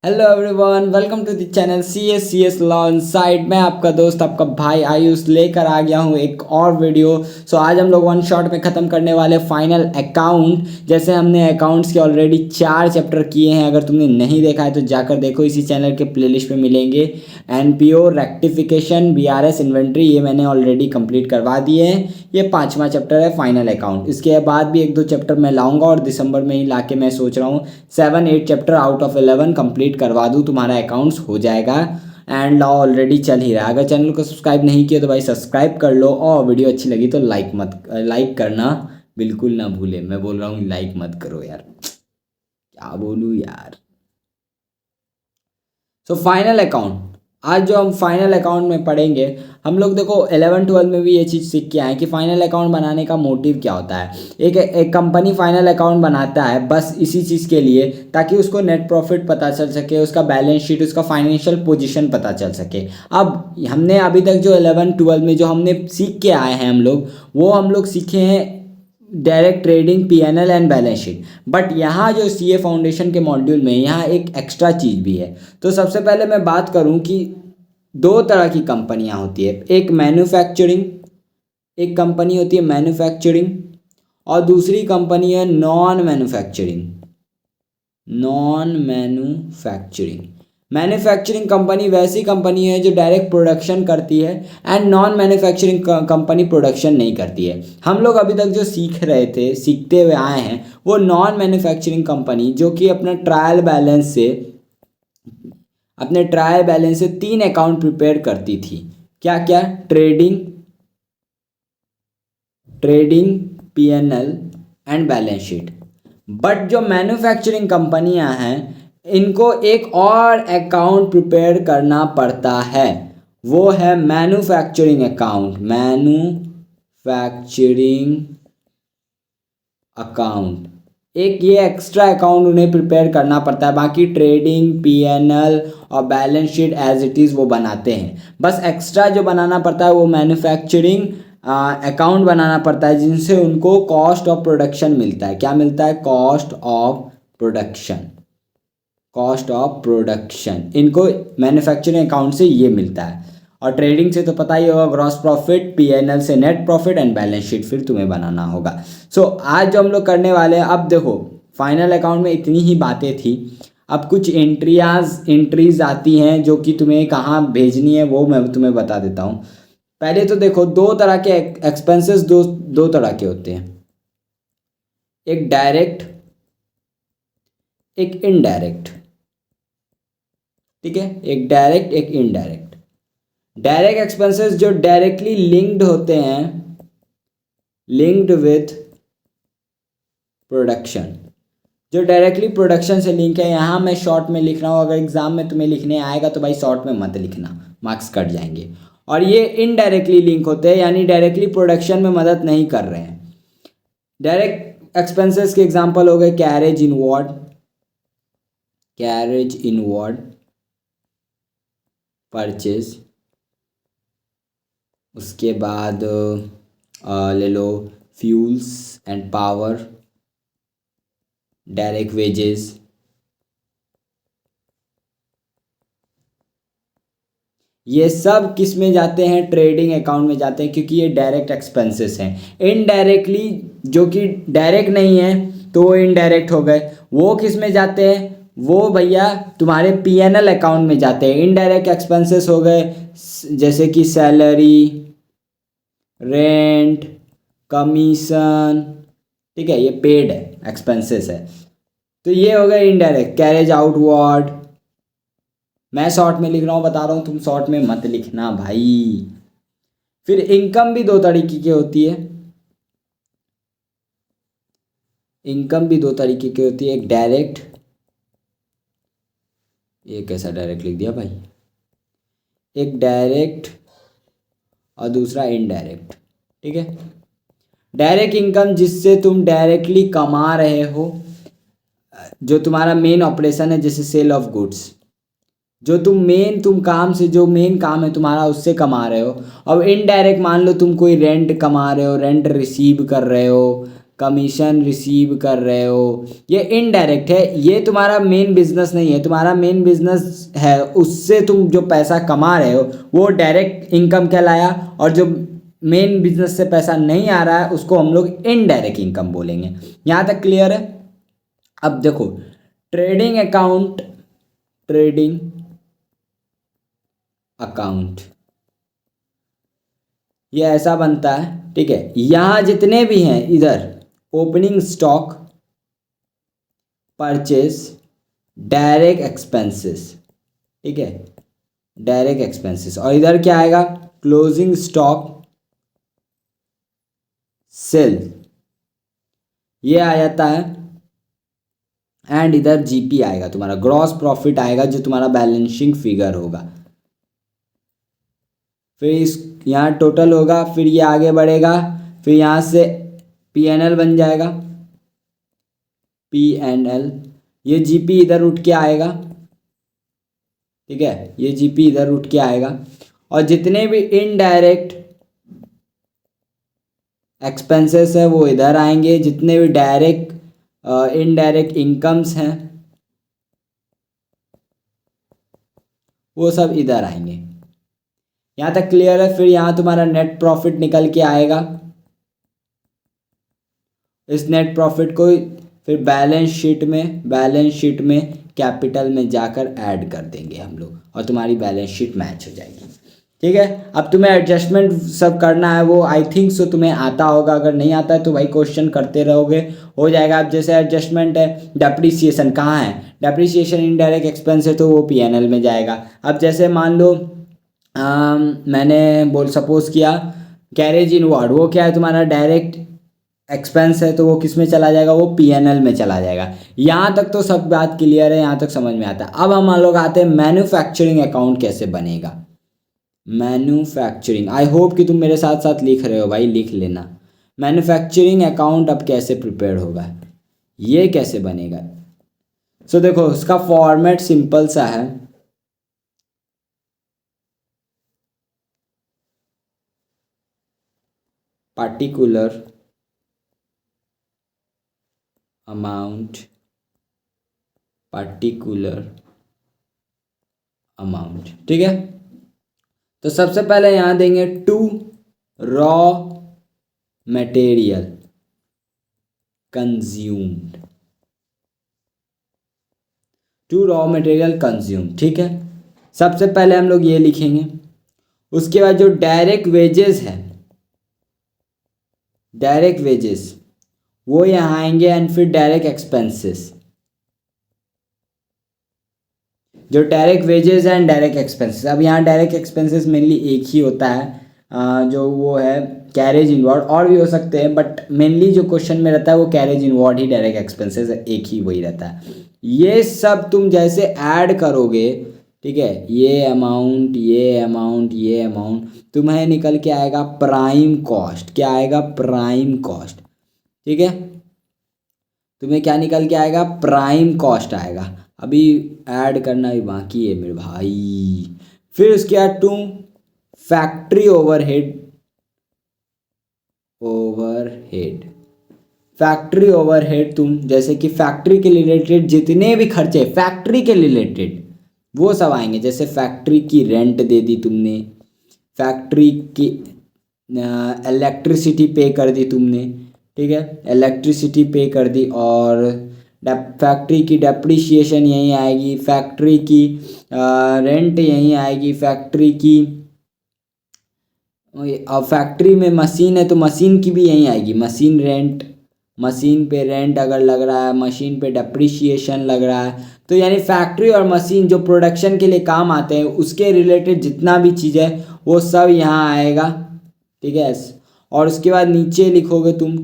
Hello everyone, welcome to the channel C S law inside. मैं आपका दोस्त, आपका भाई आयुष लेकर आ गया हूँ एक और वीडियो। आज हम लोग वन शॉट में ख़त्म करने वाले फाइनल अकाउंट। जैसे हमने अकाउंट्स के ऑलरेडी 4 चैप्टर किए हैं। अगर तुमने नहीं देखा है तो जाकर देखो, इसी चैनल के प्लेलिस्ट पे मिलेंगे। एनपीओ, रेक्टिफिकेशन, बीआरएस, इन्वेंट्री, ये मैंने ऑलरेडी कंप्लीट करवा दिए हैं। ये 5वां चैप्टर है फाइनल अकाउंट। इसके बाद भी 1-2 चैप्टर मैं लाऊंगा और दिसंबर में ही लाके मैं सोच रहा हूँ 7-8 चैप्टर आउट ऑफ 11 कंप्लीट करवा दूँ, तुम्हारा अकाउंट्स हो जाएगा। एंड लॉ ऑलरेडी चल ही रहा है। अगर चैनल को सब्सक्राइब नहीं किया तो भाई सब्सक्राइब कर लो, और वीडियो अच्छी लगी तो लाइक करना बिल्कुल ना भूले। मैं बोल रहा हूँ लाइक मत करो यार, क्या बोलूँ यार। फाइनल अकाउंट, आज जो हम फाइनल अकाउंट में पढ़ेंगे, हम लोग देखो 11-12 में भी ये चीज़ सीख के आए कि फाइनल अकाउंट बनाने का मोटिव क्या होता है। एक कंपनी फाइनल अकाउंट बनाता है बस इसी चीज़ के लिए, ताकि उसको नेट प्रॉफिट पता चल सके, उसका बैलेंस शीट, उसका फाइनेंशियल पोजीशन पता चल सके। अब हमने अभी तक जो 11-12 में जो हमने सीख के आए हैं हम लोग सीखे हैं direct trading, PNL and balance sheet. But यहाँ जो सीए फाउंडेशन के मॉड्यूल में यहाँ एक एक्स्ट्रा चीज़ भी है। तो सबसे पहले मैं बात करूँ कि 2 तरह की कंपनियाँ होती है। एक मैन्युफैक्चरिंग, एक कंपनी होती है मैन्युफैक्चरिंग, और दूसरी कंपनी है non manufacturing. Non manufacturing, manufacturing company वैसी कंपनी है जो डायरेक्ट प्रोडक्शन करती है, and non manufacturing company production नहीं करती है। हम लोग अभी तक जो सीख रहे थे, सीखते हुए आए हैं, वो नॉन मैन्युफैक्चरिंग कंपनी जो कि अपने ट्रायल बैलेंस से 3 अकाउंट प्रिपेयर करती थी। क्या क्या? Trading, PNL and balance sheet. But जो मैन्युफैक्चरिंग कंपनियां हैं, इनको एक और अकाउंट प्रिपेयर करना पड़ता है, वो है मैन्युफैक्चरिंग अकाउंट। मैन्युफैक्चरिंग अकाउंट, एक ये एक्स्ट्रा अकाउंट उन्हें प्रिपेयर करना पड़ता है। बाकी ट्रेडिंग, पीएनएल और balance sheet as it is वो बनाते हैं। बस एक्स्ट्रा जो बनाना पड़ता है वो मैन्युफैक्चरिंग अकाउंट बनाना पड़ता है, जिनसे उनको कॉस्ट ऑफ प्रोडक्शन मिलता है। क्या मिलता है? Cost of production. Cost of production इनको मैन्युफैक्चरिंग अकाउंट से ये मिलता है। और ट्रेडिंग से तो पता ही होगा, ग्रॉस प्रॉफिट, पीएनएल से net profit and balance sheet फिर तुम्हें बनाना होगा। आज जो हम लोग करने वाले हैं, अब देखो फाइनल अकाउंट में इतनी ही बातें थी। अब कुछ एंट्रीज आती हैं जो कि तुम्हें कहाँ भेजनी है वो मैं तुम्हें बता देता हूँ। पहले तो देखो, 2 तरह के एक्सपेंसेस दो तरह के होते हैं। एक डायरेक्ट, एक इनडायरेक्ट। ठीक है, एक डायरेक्ट, एक इनडायरेक्ट। डायरेक्ट एक्सपेंसेस जो डायरेक्टली लिंक्ड होते हैं, लिंक्ड विथ प्रोडक्शन, जो डायरेक्टली प्रोडक्शन से लिंक है। यहाँ मैं शॉर्ट में लिख रहा हूँ, अगर एग्जाम में तुम्हें लिखने आएगा तो भाई शॉर्ट में मत लिखना, मार्क्स कट जाएंगे। और ये इनडायरेक्टली लिंक होते हैं, यानी डायरेक्टली प्रोडक्शन में मदद नहीं कर रहे हैं। डायरेक्ट एक्सपेंसेस के एग्जांपल हो गए कैरेज इनवर्ड परचेज, उसके बाद ले लो fuels and power, direct wages. ये सब किस में जाते हैं? ट्रेडिंग अकाउंट में जाते हैं, क्योंकि ये डायरेक्ट एक्सपेंसेस हैं। इनडायरेक्टली जो कि डायरेक्ट नहीं है तो वो इनडायरेक्ट हो गए। वो किस में जाते हैं? वो भैया तुम्हारे पीएनएल अकाउंट में जाते हैं। इनडायरेक्ट एक्सपेंसेस हो गए जैसे कि सैलरी, रेंट, कमीशन। ठीक है, ये पेड है, एक्सपेंसेस है। तो ये हो गए इनडायरेक्ट। कैरेज आउटवर्ड, मैं शॉर्ट में लिख रहा हूँ, बता रहा हूँ, तुम शॉर्ट में मत लिखना भाई। फिर इनकम भी 2 तरीके की होती है। इनकम भी 2 तरीके की होती है, एक डायरेक्ट, ये कैसा डायरेक्ट लिख दिया भाई, एक डायरेक्ट और दूसरा इनडायरेक्ट। ठीक है, डायरेक्ट इनकम जिससे तुम डायरेक्टली कमा रहे हो, जो तुम्हारा मेन ऑपरेशन है, जैसे सेल ऑफ गुड्स, जो तुम मेन काम है तुम्हारा, उससे कमा रहे हो। अब इनडायरेक्ट मान लो तुम कोई रेंट कमा रहे हो, रेंट रिसीव कर रहे हो, कमीशन रिसीव कर रहे हो, ये इनडायरेक्ट है। ये तुम्हारा मेन बिजनेस नहीं है। तुम्हारा मेन बिजनेस है, उससे तुम जो पैसा कमा रहे हो वो डायरेक्ट इनकम कहलाया, और जो मेन बिजनेस से पैसा नहीं आ रहा है उसको हम लोग इनडायरेक्ट इनकम बोलेंगे। यहाँ तक क्लियर है? अब देखो, ट्रेडिंग अकाउंट, ट्रेडिंग अकाउंट ये ऐसा बनता है, ठीक है। यहाँ जितने भी हैं, इधर opening stock, purchase, direct expenses, ठीक है, डायरेक्ट एक्सपेंसेस, और इधर क्या आएगा? क्लोजिंग स्टॉक, सेल, ये आ जाता है। एंड इधर जीपी आएगा, तुम्हारा ग्रॉस प्रॉफिट आएगा, जो तुम्हारा बैलेंसिंग फिगर होगा। फिर इस यहाँ टोटल होगा, फिर ये आगे बढ़ेगा, फिर यहाँ से पीएनएल बन जाएगा, पीएनएल। ये जीपी इधर उठ के आएगा, ठीक है, ये जीपी इधर उठ के आएगा। और जितने भी इनडायरेक्ट एक्सपेंसेस है वो इधर आएंगे, जितने भी डायरेक्ट इनडायरेक्ट इनकम्स हैं वो सब इधर आएंगे। यहाँ तक क्लियर है? फिर यहाँ तुम्हारा नेट प्रॉफिट निकल के आएगा। इस नेट प्रॉफिट को फिर बैलेंस शीट में कैपिटल में जाकर ऐड कर देंगे हम लोग, और तुम्हारी बैलेंस शीट मैच हो जाएगी, ठीक है। अब तुम्हें एडजस्टमेंट सब करना है, वो आई थिंक सो तुम्हें आता होगा। अगर नहीं आता है तो भाई क्वेश्चन करते रहोगे, हो जाएगा। अब जैसे एडजस्टमेंट है, डेप्रिसिएशन कहाँ है? डेप्रिसिएशन इनडायरेक्ट एक्सपेंस है, तो वो पीएनएल में जाएगा। अब जैसे मान लो मैंने सपोज किया कैरेज इनवार्ड, वो क्या है? तुम्हारा डायरेक्ट एक्सपेंस है, तो वो किस में चला जाएगा? वो पीएनएल में चला जाएगा। यहाँ तक तो सब बात क्लियर है, यहाँ तक समझ में आता है। अब हम लोग आते हैं मैन्युफैक्चरिंग अकाउंट कैसे बनेगा। मैन्युफैक्चरिंग, आई होप कि तुम मेरे साथ साथ लिख रहे हो भाई, लिख लेना। मैन्युफैक्चरिंग अकाउंट अब कैसे प्रिपेयर होगा, ये कैसे बनेगा? सो देखो, उसका फॉर्मेट सिंपल सा है। पार्टिकुलर अमाउंट, पार्टिकुलर अमाउंट, ठीक है। तो सबसे पहले यहां देंगे to raw material consumed, to raw material consumed, ठीक है। सबसे पहले हम लोग ये लिखेंगे। उसके बाद जो डायरेक्ट वेजेस है, डायरेक्ट वेजेस वो यहाँ आएंगे, एंड फिर डायरेक्ट एक्सपेंसेस, जो direct wages and direct expenses. अब यहाँ डायरेक्ट एक्सपेंसेस मेनली एक ही होता है, जो वो है कैरेज इनवर्ड, और भी हो सकते हैं, बट मेनली जो क्वेश्चन में रहता है वो कैरेज इनवर्ड ही डायरेक्ट एक्सपेंसेस एक ही वही रहता है। ये सब तुम जैसे ऐड करोगे, ठीक है, ये अमाउंट, ये अमाउंट, ये अमाउंट, तुम्हें निकल के आएगा प्राइम कॉस्ट। क्या आएगा? प्राइम कॉस्ट, ठीक है। तुम्हें क्या निकल के आएगा? प्राइम कॉस्ट आएगा। अभी ऐड करना भी बाकी है मेरे भाई। फिर उसके बाद to factory overhead, factory overhead, तुम जैसे कि फैक्ट्री के रिलेटेड जितने भी खर्चे फैक्ट्री के रिलेटेड वो सब आएंगे। जैसे फैक्ट्री की रेंट दे दी तुमने, फैक्ट्री की इलेक्ट्रिसिटी पे कर दी तुमने, ठीक है, इलेक्ट्रिसिटी पे कर दी, और फैक्ट्री की डेप्रिसिएशन यहीं आएगी, फैक्ट्री की रेंट यहीं आएगी, फैक्ट्री की, और फैक्ट्री में मशीन है तो मशीन की भी यहीं आएगी, मशीन रेंट, मशीन पे रेंट अगर लग रहा है, मशीन पे डेप्रिसिएशन लग रहा है। तो यानी फैक्ट्री और मशीन जो प्रोडक्शन के लिए काम आते हैं उसके रिलेटेड जितना भी चीज़ है वो सब यहाँ आएगा, ठीक है। और उसके बाद नीचे लिखोगे तुम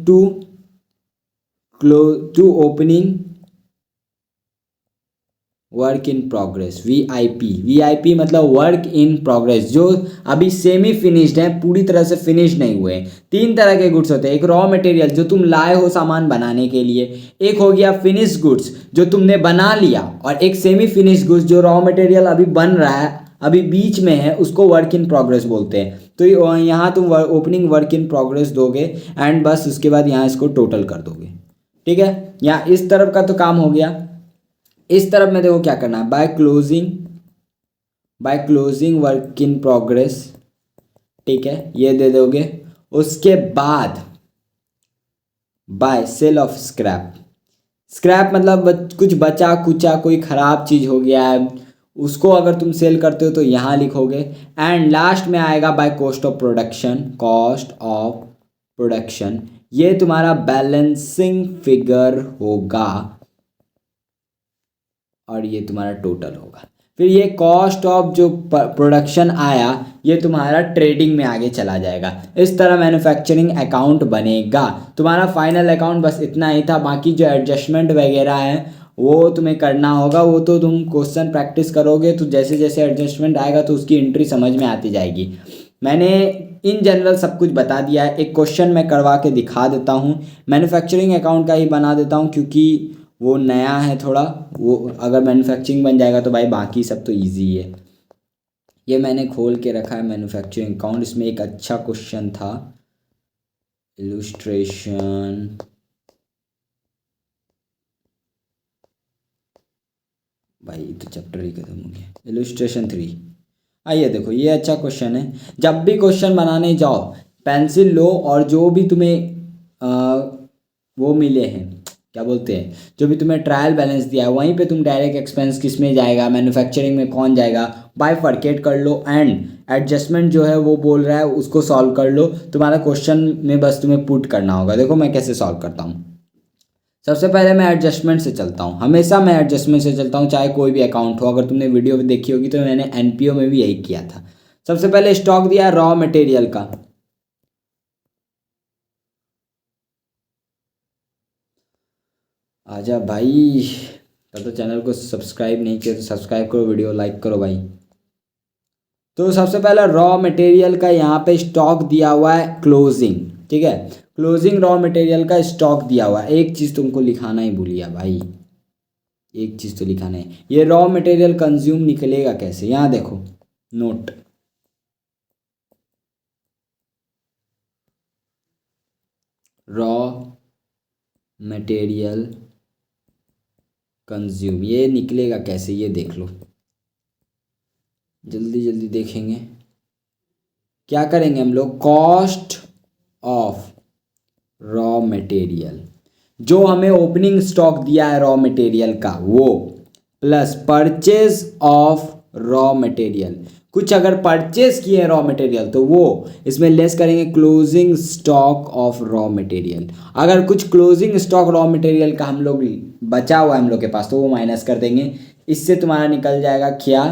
to opening work in progress, VIP मतलब वर्क इन प्रोग्रेस, जो अभी सेमी फिनिश्ड है, पूरी तरह से फिनिश नहीं हुए। तीन तरह के गुड्स होते हैं, एक रॉ मटेरियल जो तुम लाए हो सामान बनाने के लिए, एक हो गया फिनिश गुड्स जो तुमने बना लिया, और एक सेमी फिनिश गुड्स जो रॉ मटेरियल अभी बन रहा है, अभी बीच में है, उसको वर्क इन प्रोग्रेस बोलते हैं। तो यहाँ तुम ओपनिंग वर्क इन प्रोग्रेस दोगे एंड बस उसके बाद यहाँ इसको टोटल कर दोगे। ठीक है, यहाँ इस तरफ का तो काम हो गया। इस तरफ में देखो क्या करना है, by closing work in progress. ठीक है, ये दे दोगे। उसके बाद by sale of scrap. Scrap मतलब कुछ बचा कुचा कोई ख़राब चीज़ हो गया है, उसको अगर तुम सेल करते हो तो यहाँ लिखोगे। एंड लास्ट में आएगा बाय कॉस्ट ऑफ प्रोडक्शन। ये तुम्हारा बैलेंसिंग फिगर होगा और ये तुम्हारा टोटल होगा। फिर ये कॉस्ट ऑफ जो प्रोडक्शन आया ये तुम्हारा ट्रेडिंग में आगे चला जाएगा। इस तरह मैन्युफैक्चरिंग अकाउंट बनेगा। तुम्हारा फाइनल अकाउंट बस इतना ही था। बाकी जो एडजस्टमेंट वगैरह है वो तुम्हें करना होगा, वो तो तुम क्वेश्चन प्रैक्टिस करोगे तो जैसे जैसे एडजस्टमेंट आएगा तो उसकी एंट्री समझ में आती जाएगी। मैंने इन जनरल सब कुछ बता दिया है। एक क्वेश्चन मैं करवा के दिखा देता हूँ, मैन्युफैक्चरिंग अकाउंट का ही बना देता हूँ क्योंकि वो नया है थोड़ा। वो अगर मैन्युफैक्चरिंग बन जाएगा तो भाई बाकी सब तो इजी है। ये मैंने खोल के रखा है मैन्युफैक्चरिंग अकाउंट। इसमें एक अच्छा क्वेश्चन था, इलुस्ट्रेशन। भाई तो चैप्टर ही खत्म हो गया। इलुस्ट्रेशन 3, आइए देखो ये अच्छा क्वेश्चन है। जब भी क्वेश्चन बनाने जाओ पेंसिल लो और जो भी तुम्हें वो मिले हैं, क्या बोलते हैं, जो भी तुम्हें ट्रायल बैलेंस दिया है वहीं पे तुम डायरेक्ट एक्सपेंस किस में जाएगा, मैन्युफैक्चरिंग में कौन जाएगा, बाइफरकेट कर लो एंड एडजस्टमेंट जो है वो बोल रहा है उसको सॉल्व कर लो। तुम्हारा क्वेश्चन में बस तुम्हें पुट करना होगा। देखो मैं कैसे सॉल्व करता हूँ। सबसे पहले मैं एडजस्टमेंट से चलता हूँ, हमेशा मैं एडजस्टमेंट से चलता हूँ चाहे कोई भी अकाउंट हो। अगर तुमने वीडियो देखी होगी तो मैंने एनपीओ में भी यही किया था। सबसे पहले स्टॉक दिया रॉ मटेरियल का। आजा भाई, तब तो चैनल को सब्सक्राइब नहीं किया तो सब्सक्राइब करो, वीडियो लाइक करो भाई। तो सबसे पहला रॉ मटेरियल का यहाँ पे स्टॉक दिया हुआ है क्लोजिंग। ठीक है, क्लोजिंग रॉ मटेरियल का स्टॉक दिया हुआ है। एक चीज़ तुमको लिखाना ही भूलिया भाई, एक चीज़ तो लिखाना है, ये रॉ मटेरियल कंज्यूम निकलेगा कैसे। यहाँ देखो नोट, रॉ मटेरियल कंज्यूम ये निकलेगा कैसे, ये देख लो। जल्दी जल्दी देखेंगे। क्या करेंगे हम लोग, कॉस्ट ऑफ रॉ मटेरियल, जो हमें ओपनिंग स्टॉक दिया है रॉ मटेरियल का वो, plus purchase of raw material. कुछ अगर परचेज किए हैं रॉ मटेरियल तो वो इसमें लेस करेंगे closing stock of raw material. अगर कुछ क्लोजिंग स्टॉक रॉ मटेरियल का हम लोग बचा हुआ है हम लोग के पास तो वो माइनस कर देंगे। इससे तुम्हारा निकल जाएगा क्या,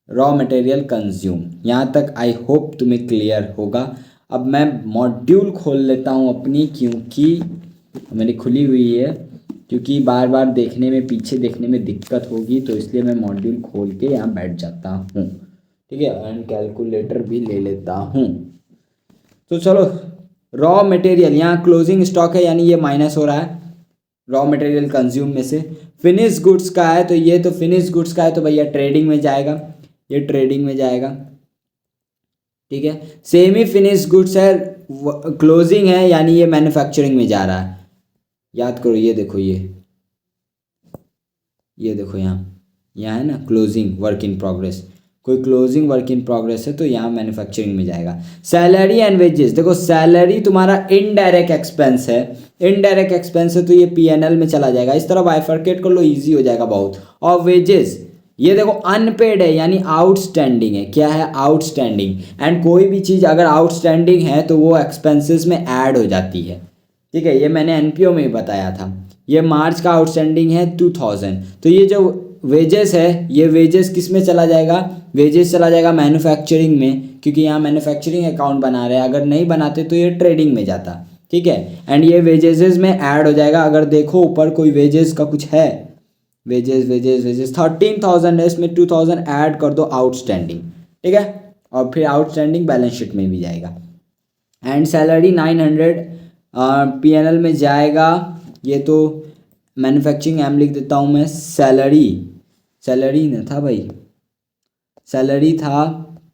रॉ मटेरियल कंज्यूम। यहाँ तक आई होप तुम्हें क्लियर होगा। अब मैं मॉड्यूल खोल लेता हूँ अपनी, क्योंकि मेरी खुली हुई है, क्योंकि बार बार देखने में पीछे देखने में दिक्कत होगी तो इसलिए मैं मॉड्यूल खोल के यहाँ बैठ जाता हूँ। ठीक है, एंड कैलकुलेटर भी ले लेता हूँ। तो चलो रॉ मटेरियल यहाँ क्लोजिंग स्टॉक है यानी ये माइनस हो रहा है रॉ मटेरियल कंज्यूम में से। फिनिश गुड्स का है तो ये तो फिनिश गुड्स का है तो भैया ट्रेडिंग में जाएगा, ये ट्रेडिंग में जाएगा। ठीक है, सेमी फिनिश गुड्स है, क्लोजिंग है यानी ये मैन्युफैक्चरिंग में जा रहा है। याद करो, ये देखो ये देखो यहाँ है ना क्लोजिंग वर्क इन प्रोग्रेस, कोई क्लोजिंग वर्क इन प्रोग्रेस है तो यहाँ मैन्युफैक्चरिंग में जाएगा। सैलरी एंड वेजेस, देखो सैलरी तुम्हारा इनडायरेक्ट एक्सपेंस है, इनडायरेक्ट एक्सपेंस है तो ये पीएनएल में चला जाएगा। इस तरह बाइफरकेट कर लो, इजी हो जाएगा बहुत। और वेजेस ये देखो अनपेड है यानी आउटस्टैंडिंग है। क्या है, आउटस्टैंडिंग। एंड कोई भी चीज़ अगर आउटस्टैंडिंग है तो वो एक्सपेंसेस में ऐड हो जाती है। ठीक है, ये मैंने एनपीओ में ही बताया था। ये मार्च का आउटस्टैंडिंग है 2000, तो ये जो वेजेस है ये वेजेस किस में चला जाएगा, वेजेस चला जाएगा मैन्युफैक्चरिंग में, क्योंकि यहाँ मैन्युफैक्चरिंग अकाउंट बना रहे हैं। अगर नहीं बनाते तो ये ट्रेडिंग में जाता। ठीक है, एंड ये वेजेस में ऐड हो जाएगा। अगर देखो ऊपर कोई वेजेस का कुछ है, वेजेस 13,000 है, इसमें 2000 ऐड कर दो आउटस्टैंडिंग। ठीक है, और फिर आउटस्टैंडिंग बैलेंस शीट में भी जाएगा। एंड सैलरी 900 पीएनएल में जाएगा। ये तो मैन्युफैक्चरिंग एम लिख देता हूँ मैं। सैलरी न था भाई, सैलरी था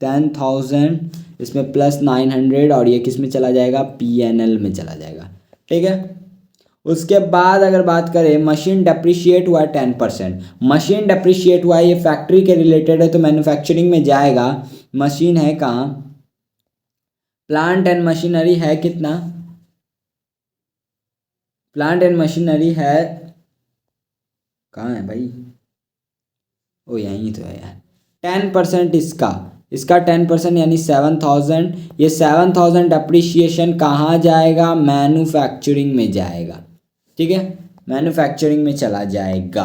10,000, इसमें प्लस 900 और ये किस में चला जाएगा, PNL में चला जाएगा। ठीक है। उसके बाद अगर बात करें मशीन डेप्रिशिएट हुआ 10%, मशीन डेप्रिशिएट हुआ, ये फैक्ट्री के रिलेटेड है तो मैन्युफैक्चरिंग में जाएगा। मशीन है कहाँ, प्लांट एंड मशीनरी है कितना, प्लांट एंड मशीनरी है, कहाँ है भाई, ओ यहीं तो है यार। 10% इसका 10% यानी 7,000, ये 7,000 डेप्रिशिएशन कहाँ जाएगा, मैन्युफैक्चरिंग में जाएगा। ठीक है, मैन्युफैक्चरिंग में चला जाएगा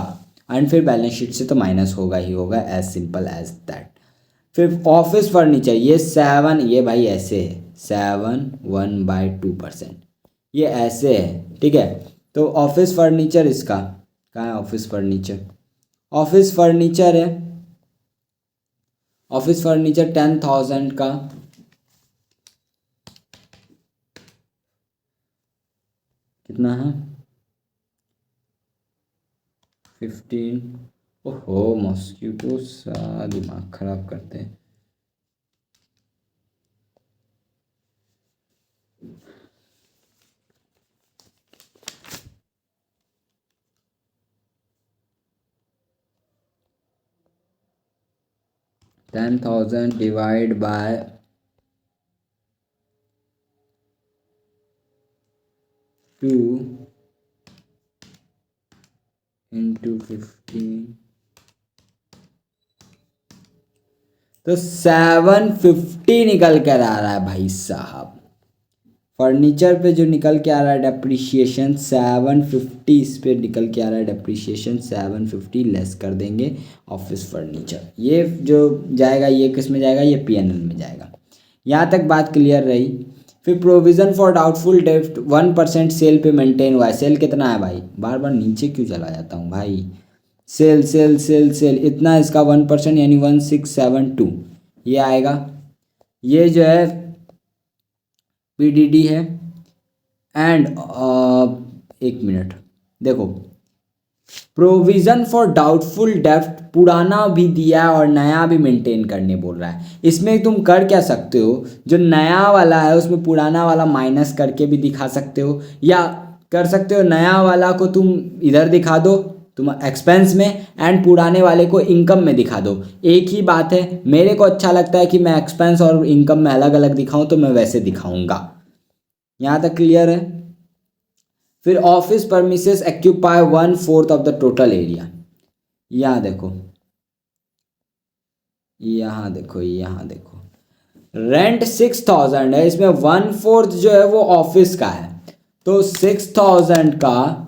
एंड फिर बैलेंस शीट से तो माइनस होगा ही होगा, एज सिंपल एज दैट। फिर ऑफिस फर्नीचर, ये 7, ये भाई ऐसे है 7 1/2%, ये ऐसे है। ठीक है, तो ऑफिस फर्नीचर इसका कहाँ है, ऑफिस फर्नीचर, ऑफिस फर्नीचर है, ऑफिस फर्नीचर 10,000 का कितना है, 15। ओहो मॉस्किटो सा दिमाग खराब करते हैं। $10,000 डिवाइड बाय 2 into 15, तो 750 निकल कर आ रहा है भाई साहब। फर्नीचर पे जो निकल के आ रहा है डेप्रिशिएशन 750, इस पे निकल के आ रहा है डेप्रिशिएशन 750, लेस कर देंगे ऑफिस फर्नीचर। ये जो जाएगा ये किस में जाएगा, ये PNL में जाएगा। यहाँ तक बात क्लियर रही। फिर प्रोविज़न फॉर डाउटफुल डेब्ट 1% सेल पे मेंटेन हुआ है। सेल कितना है भाई, बार बार नीचे क्यों चला जाता हूँ भाई, सेल सेल सेल सेल इतना, इसका 1% यानी 1672 ये आएगा। ये जो है PDD है एंड एक मिनट देखो, प्रोविज़न फॉर डाउटफुल डेब्ट पुराना भी दिया है और नया भी मेंटेन करने बोल रहा है। इसमें तुम कर क्या सकते हो, जो नया वाला है उसमें पुराना वाला माइनस करके भी दिखा सकते हो, या कर सकते हो नया वाला को तुम इधर दिखा दो तुम एक्सपेंस में एंड पुराने वाले को इनकम में दिखा दो, एक ही बात है। मेरे को अच्छा लगता है कि मैं एक्सपेंस और इनकम में अलग अलग दिखाऊं तो मैं वैसे दिखाऊंगा। यहाँ तक क्लियर है। फिर office premises occupy 1/4 of the total area. यहाँ देखो, यहाँ देखो, यहाँ देखो, रेंट 6,000 है, इसमें 1/4 जो है वो ऑफिस का है, तो 6,000 का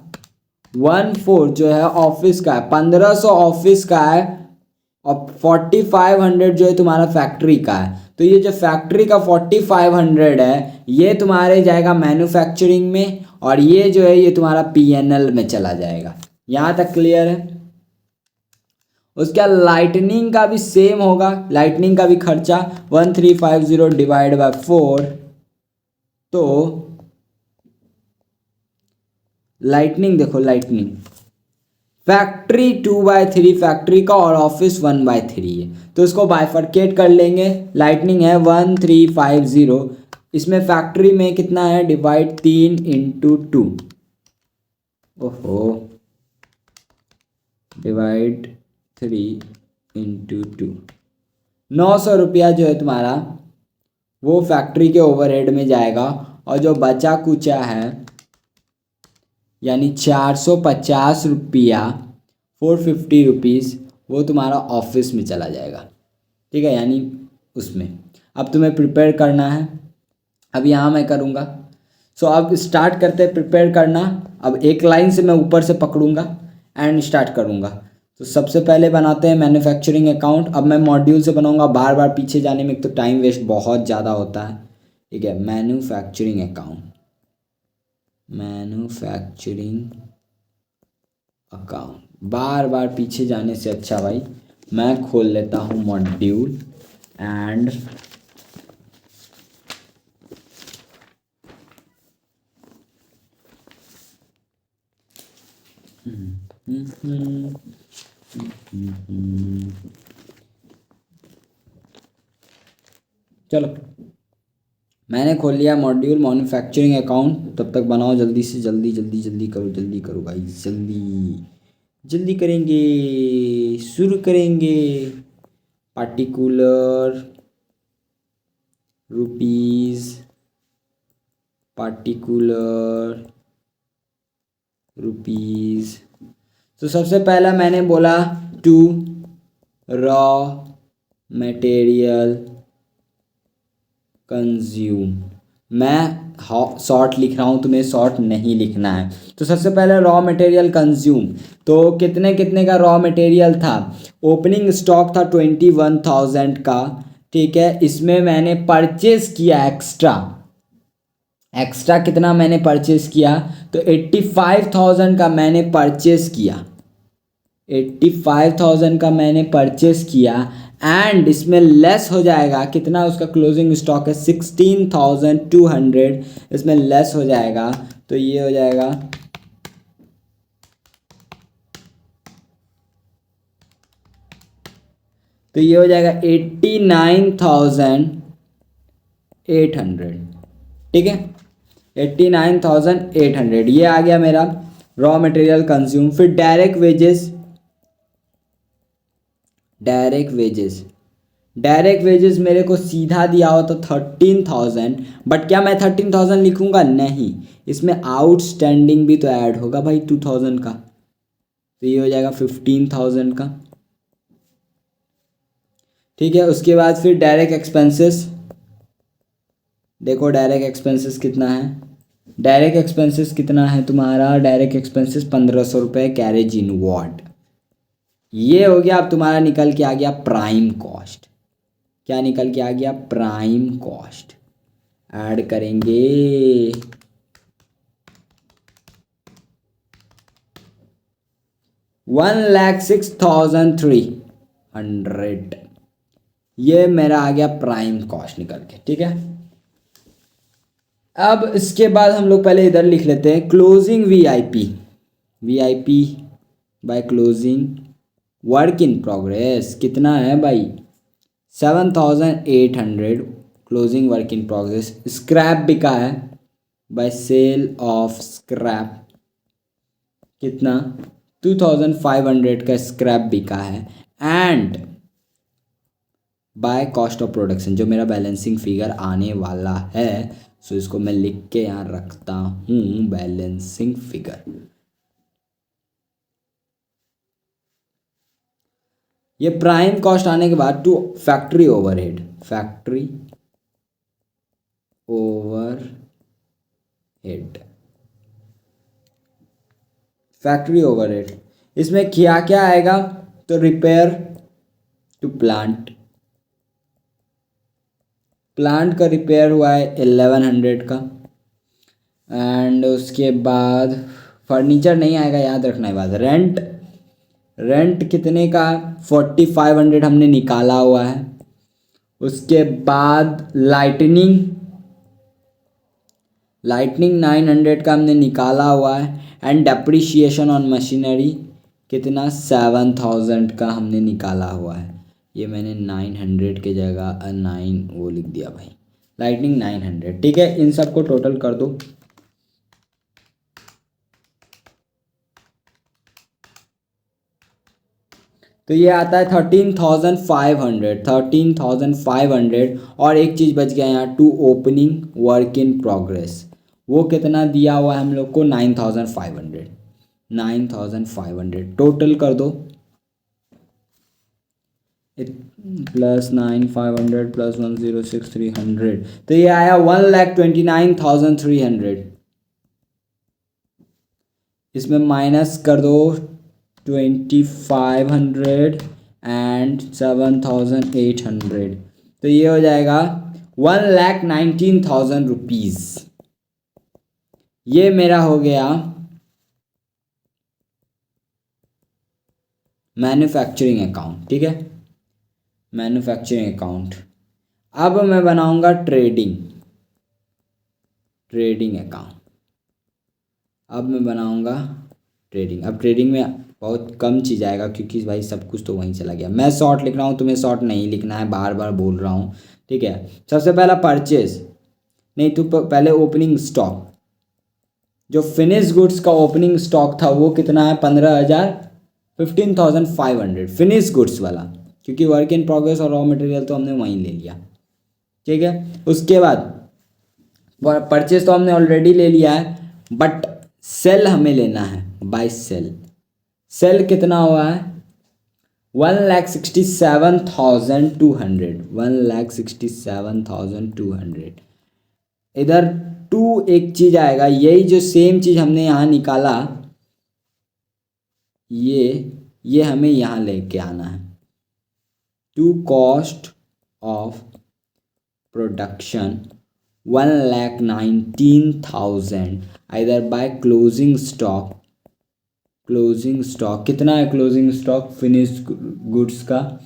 1/4 जो है ऑफिस का है, 1,500 ऑफिस का है और 4,500 जो है तुम्हारा फैक्ट्री का है। तो ये जो फैक्ट्री का 4,500 है ये तुम्हारे जाएगा मैन्युफैक्चरिंग में और ये जो है ये तुम्हारा PNL में चला जाएगा। यहाँ तक क्लियर है। उसके बाद लाइटनिंग का भी सेम होगा, लाइटनिंग का भी खर्चा 1350 डिवाइड बाय 4, तो लाइटनिंग देखो, लाइटनिंग फैक्ट्री 2/3 फैक्ट्री का और ऑफिस 1/3 है, तो इसको बाइफरकेट कर लेंगे। लाइटनिंग है 1350, इसमें फैक्ट्री में कितना है, डिवाइड 3/2, ओहो डिवाइड 3/2, 900 रुपया जो है तुम्हारा वो फैक्ट्री के ओवरहेड में जाएगा और जो बचा कुचा है यानी 450 रुपया 450 रुपीज़ वो तुम्हारा ऑफिस में चला जाएगा। ठीक है, यानी उसमें अब तुम्हें प्रिपेयर करना है। अब यहाँ मैं करूँगा, सो अब स्टार्ट करते हैं प्रिपेयर करना। अब एक लाइन से मैं ऊपर से पकड़ूँगा एंड स्टार्ट करूँगा। तो सबसे पहले बनाते हैं मैन्युफैक्चरिंग अकाउंट। अब मैं मॉड्यूल से बनाऊँगा, बार बार पीछे जाने में एक तो टाइम वेस्ट बहुत ज़्यादा होता है। ठीक है, मैन्युफैक्चरिंग अकाउंट, मैन्युफैक्चरिंग अकाउंट, बार बार पीछे जाने से अच्छा भाई मैं खोल लेता हूँ मॉड्यूल एंड चलो मैंने खोल लिया मॉड्यूल मैन्युफैक्चरिंग अकाउंट। तब तक बनाओ जल्दी से, जल्दी जल्दी जल्दी करो भाई, जल्दी जल्दी करेंगे, शुरू करेंगे। Particular rupees, particular rupees. तो सबसे पहला मैंने बोला टू रॉ मटेरियल कंज्यूम। मैं शॉर्ट लिख रहा हूँ, तुम्हें शॉर्ट नहीं लिखना है। तो सबसे पहले रॉ मटेरियल कंज्यूम, तो कितने कितने का रॉ मटेरियल था। ओपनिंग स्टॉक था 21,000 का, ठीक है। इसमें मैंने परचेज किया एक्स्ट्रा, एक्स्ट्रा कितना मैंने परचेज किया, तो 85,000 का मैंने परचेज किया, 85,000 का मैंने परचेस किया। एंड इसमें लेस हो जाएगा कितना, उसका क्लोजिंग स्टॉक है 16,200, इसमें लेस हो जाएगा। तो ये हो जाएगा तो ये हो जाएगा 89,800, ठीक है। 89,800 ये आ गया मेरा रॉ मटेरियल कंज्यूम। फिर डायरेक्ट वेजेस, डायरेक्ट वेजेस मेरे को सीधा दिया हो तो 13,000, बट क्या मैं 13,000 लिखूंगा, नहीं, इसमें आउटस्टैंडिंग भी तो ऐड होगा भाई 2,000 का, तो ये हो जाएगा 15,000 का, ठीक है। उसके बाद फिर डायरेक्ट एक्सपेंसेस, देखो डायरेक्ट एक्सपेंसेस कितना है, डायरेक्ट एक्सपेंसेस कितना है तुम्हारा, डायरेक्ट एक्सपेंसेस 1,500 रुपये कैरेज इन वार्ड। ये हो गया। अब तुम्हारा निकल के आ गया प्राइम कॉस्ट। क्या निकल के आ गया, प्राइम कॉस्ट। ऐड करेंगे 1,06,300, ये मेरा आ गया प्राइम कॉस्ट निकल के, ठीक है। अब इसके बाद हम लोग पहले इधर लिख लेते हैं closing VIP, VIP bye closing work in progress कितना है भाई, 7,800 closing work in progress. Scrap बिका है बाय सेल ऑफ स्क्रैप, कितना 2,500 का स्क्रैप बिका है। And by cost of production, जो मेरा बैलेंसिंग फिगर आने वाला है, सो इसको मैं लिख के यहाँ रखता हूँ बैलेंसिंग फिगर। ये प्राइम कॉस्ट आने के बाद to factory overhead, factory overhead, factory overhead, इसमें क्या क्या आएगा, तो रिपेयर टू प्लांट, प्लांट का रिपेयर हुआ है 1,100 का। एंड उसके बाद फर्नीचर नहीं आएगा, याद रखना है बात। रेंट, रेंट कितने का, 4,500 हमने निकाला हुआ है। उसके बाद लाइटनिंग, लाइटनिंग 900 का हमने निकाला हुआ है। एंड डेप्रिशिएशन ऑन मशीनरी कितना, 7,000 का हमने निकाला हुआ है। ये मैंने 900 के जगह 9 वो लिख दिया भाई, लाइटनिंग 900, ठीक है। इन सब को टोटल कर दो, तो ये आता है 13,500, 13,500। और एक चीज़ बच गया यहाँ, to opening work in progress, वो कितना दिया हुआ है हम लोग को, 9,500, 9,500 टोटल कर दो, प्लस 9,500 प्लस 1,06,300, तो ये आया 1,29,300। इसमें माइनस कर दो 2,500 एंड 7,800, तो ये हो जाएगा 1,19,000 रुपीज़। ये मेरा हो गया मैन्युफैक्चरिंग अकाउंट, ठीक है, मैन्युफैक्चरिंग अकाउंट। अब मैं बनाऊंगा ट्रेडिंग, ट्रेडिंग अकाउंट। अब मैं बनाऊंगा ट्रेडिंग। अब ट्रेडिंग में बहुत कम चीज़ आएगा क्योंकि भाई सब कुछ तो वहीं चला गया। मैं शॉर्ट लिख रहा हूँ, तुम्हें शॉर्ट नहीं लिखना है, बार बार बोल रहा हूँ, ठीक है। सबसे पहला परचेज, नहीं तो पहले ओपनिंग स्टॉक, जो फिनिश गुड्स का ओपनिंग स्टॉक था वो कितना है, 15,000, 15,500 फिनिश गुड्स वाला, क्योंकि वर्क इन प्रोग्रेस और रॉ मटेरियल तो हमने वहीं ले लिया, ठीक है। उसके बाद परचेज तो हमने ऑलरेडी ले लिया है, बट सेल हमें लेना है, बाय सेल। सेल कितना हुआ है, 1,67,200, 1,67,200। इधर टू एक चीज आएगा, यही जो सेम चीज हमने यहाँ निकाला, ये हमें यहाँ लेके आना है, to cost of production 1,19,000 either by closing stock. Closing stock कितना है, क्लोजिंग स्टॉक फिनिश गुड्स का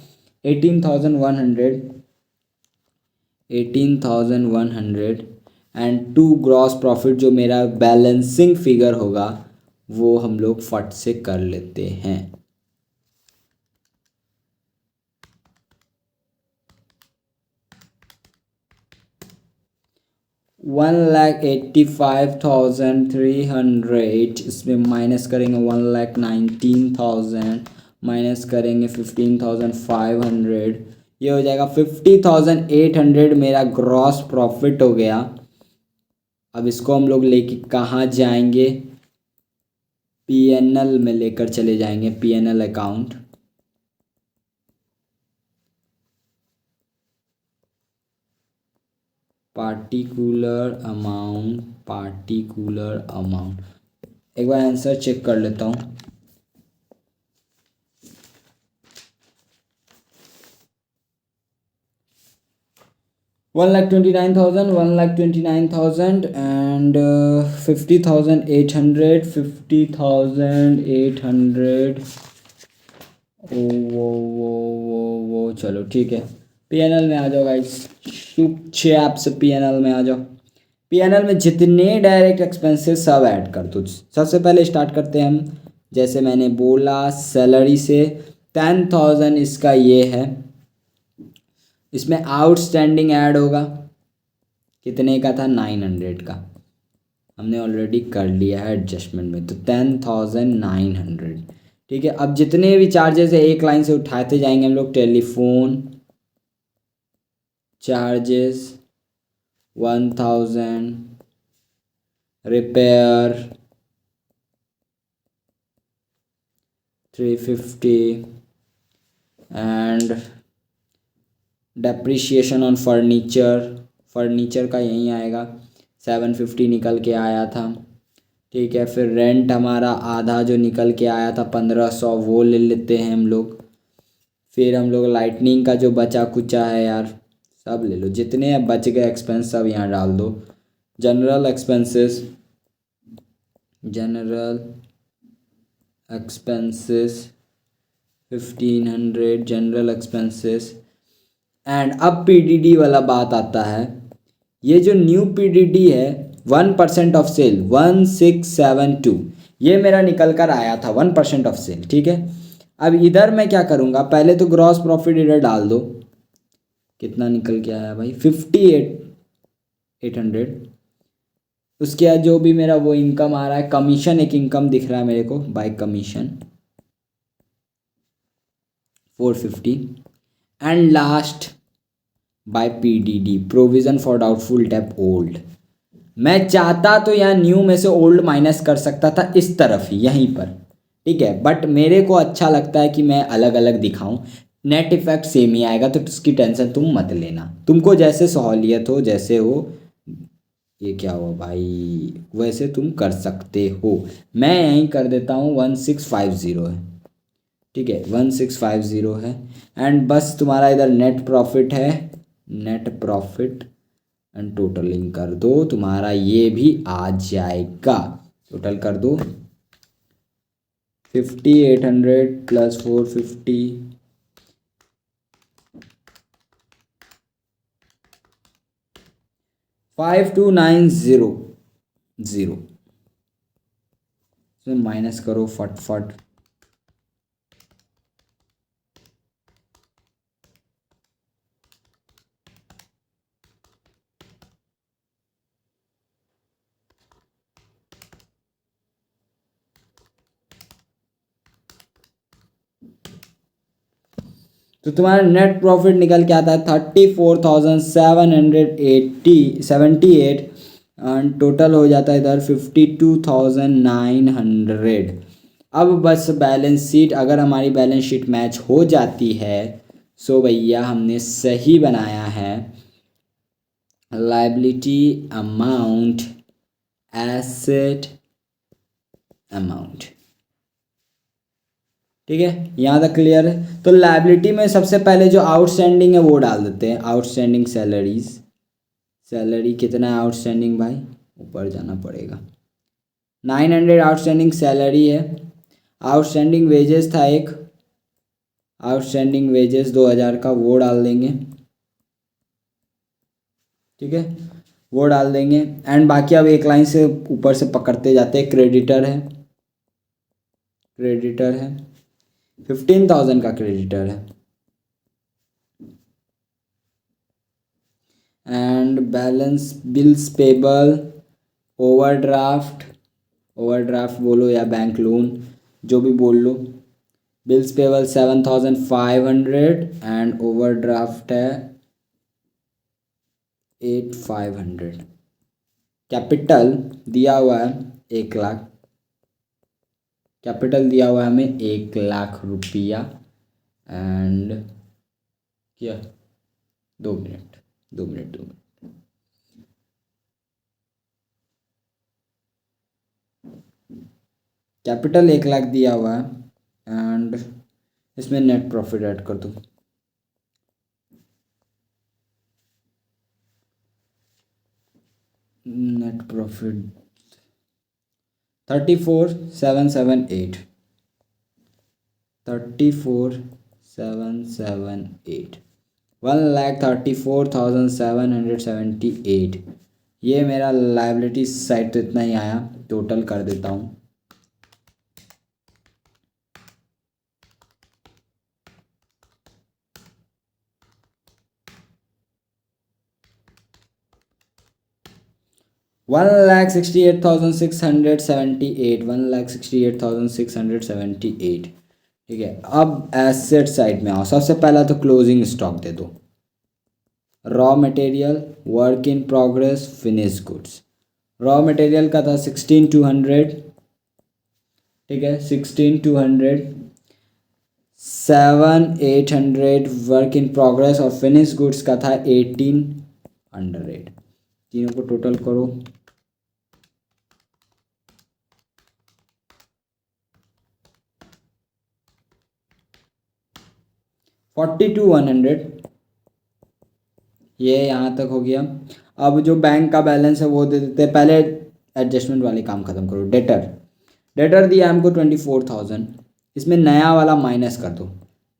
18,100 एंड टू ग्रॉस प्रॉफिट, जो मेरा बैलेंसिंग फिगर होगा वो हम लोग फट से कर लेते हैं। वन लाख 85,300, इसमें माइनस करेंगे 1,19,000, माइनस करेंगे 15,500, ये हो जाएगा 50,800 मेरा ग्रॉस प्रॉफिट हो गया। अब इसको हम लोग लेके कहाँ जाएंगे, पीएनएल में लेकर चले जाएंगे, पीएनएल अकाउंट। पार्टिकुलर अमाउंट, एक बार आंसर चेक कर लेता हूँ। $1,29,000 एंड 50,800, 50,800। वो चलो ठीक है, पीएनएल में आ जाओ गाइस, चुपचाप से पीएनएल में आ जाओ। पीएनएल में जितने डायरेक्ट एक्सपेंसेस सब ऐड कर दो। सबसे पहले स्टार्ट करते हैं हम, जैसे मैंने बोला सैलरी से 10,000 इसका ये है, इसमें आउटस्टैंडिंग ऐड होगा, कितने का था, 900 का, हमने ऑलरेडी कर लिया है एडजस्टमेंट में, तो 10,900, ठीक है। अब जितने भी चार्जेस है एक लाइन से उठाते जाएंगे हम लोग, telephone charges 1,000, repair 350 and depreciation on furniture का यहीं आएगा, 750 निकल के आया था, ठीक है। फिर रेंट हमारा आधा जो निकल के आया था 1,500, वो ले लेते हैं हम लोग। फिर हम लोग लाइटनिंग का जो बचा कुचा है यार सब ले लो, जितने बच गए एक्सपेंस सब यहाँ डाल दो। General expenses 1,500 general expenses. And अब पीडीडी वाला बात आता है, ये जो न्यू पीडीडी है 1% ऑफ सेल 1672, ये मेरा निकल कर आया था 1% ऑफ सेल, ठीक है। अब इधर मैं क्या करूँगा, पहले तो ग्रॉस प्रॉफिट इधर डाल दो, कितना निकल के आया भाई 58,800। उसके बाद जो भी मेरा वो इनकम आ रहा है, कमीशन एक इनकम दिख रहा है मेरे को, by commission 450 and last by PDD, provision for doubtful debt old. मैं चाहता तो यहाँ न्यू में से ओल्ड माइनस कर सकता था इस तरफ ही, यहीं पर, ठीक है, बट मेरे को अच्छा लगता है कि मैं अलग अलग दिखाऊं, नेट इफेक्ट सेम ही आएगा, तो उसकी टेंशन तुम मत लेना, तुमको जैसे सहूलियत हो, जैसे हो, ये क्या हुआ भाई, वैसे तुम कर सकते हो। मैं यहीं कर देता हूँ 1650 है, ठीक है, 1650 है। एंड बस तुम्हारा इधर नेट प्रॉफिट है, नेट प्रॉफिट एंड टोटलिंग कर दो, तुम्हारा ये भी आ जाएगा, टोटल कर दो 5800 प्लस 450 52,900, इसमें माइनस करो फटफट, . तो तुम्हारा नेट प्रॉफिट निकल के आता है 34,778 एंड टोटल हो जाता है इधर 52,900। अब बस बैलेंस शीट, अगर हमारी बैलेंस शीट मैच हो जाती है सो भैया हमने सही बनाया है। लायबिलिटी अमाउंट, एसेट अमाउंट, ठीक है, यहाँ तक क्लियर है। तो लायबिलिटी में सबसे पहले जो आउटस्टैंडिंग है वो डाल देते हैं, आउटस्टैंडिंग सैलरीज। सैलरी कितना है आउटस्टैंडिंग भाई, ऊपर जाना पड़ेगा, 900 आउटस्टैंडिंग सैलरी है। आउटस्टैंडिंग वेजेस था एक, आउटस्टैंडिंग वेजेस 2000 का, वो डाल देंगे, ठीक है, वो डाल देंगे। एंड बाकी अब एक लाइन से ऊपर से पकड़ते जाते हैं। क्रेडिटर है, क्रेडिटर है 15,000 का क्रेडिटर है। And balance bills payable, overdraft, overdraft बोलो या बैंक लोन जो भी बोल लो। बिल्स पेबल 7,500 एंड ओवरड्राफ्ट है 8,500। कैपिटल दिया हुआ है 1,00,000, कैपिटल दिया हुआ है हमें 1,00,000 रुपया। एंड क्या, 2 मिनट, 2 मिनट, 2 मिनट, कैपिटल 1,00,000 दिया हुआ है एंड इसमें नेट प्रॉफिट ऐड कर दो। Net profit 34,778, 34,778, 1,34,778। ये मेरा लायबिलिटी साइड तो इतना ही आया, टोटल कर देता हूँ। वन लाख 68,678, 1,68,678, ठीक है। अब एसेट साइड में आओ, सबसे पहला तो क्लोजिंग स्टॉक दे दो। Raw material, work in progress, finish goods. Raw material का था 16,200, ठीक है, 16,200, 7,800 वर्क इन प्रोग्रेस और फिनिश गुड्स का था 1,800। तीनों को टोटल करो, 42,100। ये यहाँ तक हो गया। अब जो बैंक का बैलेंस है वो दे देते हैं। पहले एडजस्टमेंट वाले काम खत्म करो। डेटर, डेटर दिया हमको 24,000, इसमें नया वाला माइनस कर दो,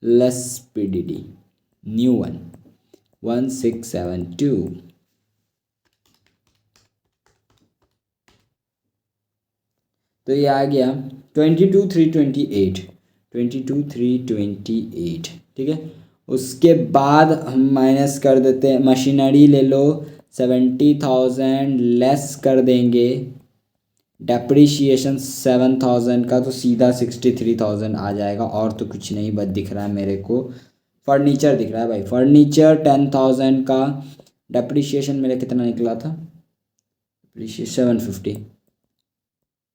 लेस PDD, न्यू वन 1,672। तो ये आ गया 22,328, 22,328, ठीक है। उसके बाद हम माइनस कर देते हैं, मशीनरी ले लो 70,000, लेस कर देंगे डेप्रीशिएशन 7,000 का, तो सीधा 63,000 आ जाएगा। और तो कुछ नहीं बस दिख रहा है मेरे को, फर्नीचर दिख रहा है भाई, फर्नीचर 10,000 का। डेप्रीशिएशन मेरा कितना निकला था, डेप्रीशिएशन 750,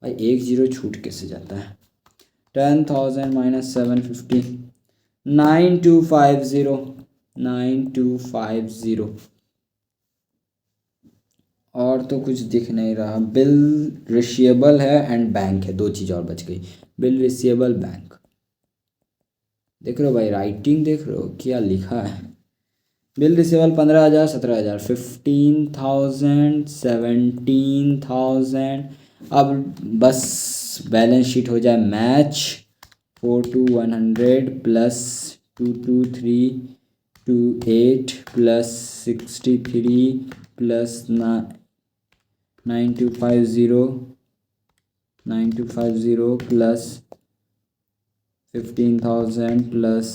भाई 1 0 छूट कैसे जाता है। 10,000 माइनस 750, 9250, 9250। और तो कुछ दिख नहीं रहा। बिल रिसीवेबल है एंड बैंक है, दो चीज़ और बच गई, बिल रिसीवेबल, बैंक। देख रहे हो भाई, राइटिंग देख रहे हो क्या लिखा है। Bill receivable 15,000, 17,000, 15,000, 17,000। अब बस बैलेंस शीट हो जाए match. 42,100 plus 22,328 plus 63 plus 9250, 9250 plus 15,000 plus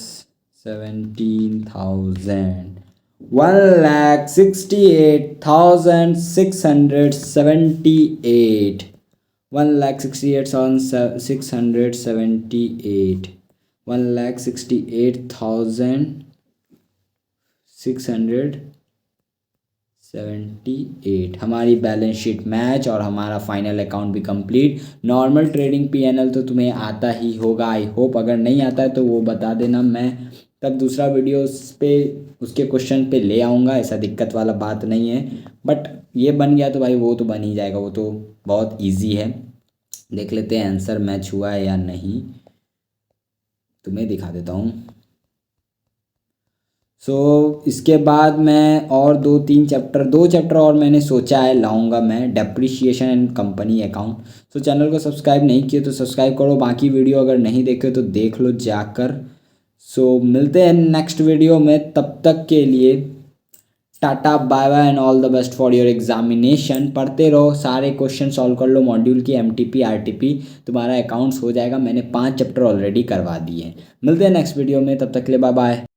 17,000, 1,68,678, 1,68,678, 1,68,000 678 हमारी बैलेंस शीट मैच और हमारा फाइनल अकाउंट भी कंप्लीट। नॉर्मल ट्रेडिंग पीएनएल तो तुम्हें आता ही होगा आई होप, अगर नहीं आता है तो वो बता देना, मैं तब दूसरा वीडियो उस पे उसके क्वेश्चन पे ले आऊँगा, ऐसा दिक्कत वाला बात नहीं है। बट ये बन गया तो भाई वो तो बन ही जाएगा, वो तो बहुत इजी है। देख लेते हैं आंसर मैच हुआ है या नहीं, तुम्हें दिखा देता हूँ। इसके बाद मैं और दो चैप्टर और मैंने सोचा है लाऊंगा मैं, depreciation and company account. Channel को सब्सक्राइब नहीं किए तो सब्सक्राइब करो, बाकी वीडियो अगर नहीं देखे तो देख लो जाकर। मिलते हैं नेक्स्ट वीडियो में, तब तक के लिए tata bye bye and all the best for your examination. पढ़ते रहो, सारे क्वेश्चन सॉल्व कर लो मॉड्यूल की, एमटीपी आरटीपी, तुम्हारा अकाउंट्स हो जाएगा। मैंने 5 चैप्टर ऑलरेडी करवा दिए हैं। मिलते हैं नेक्स्ट वीडियो में, तब तक के लिए बाय बाय।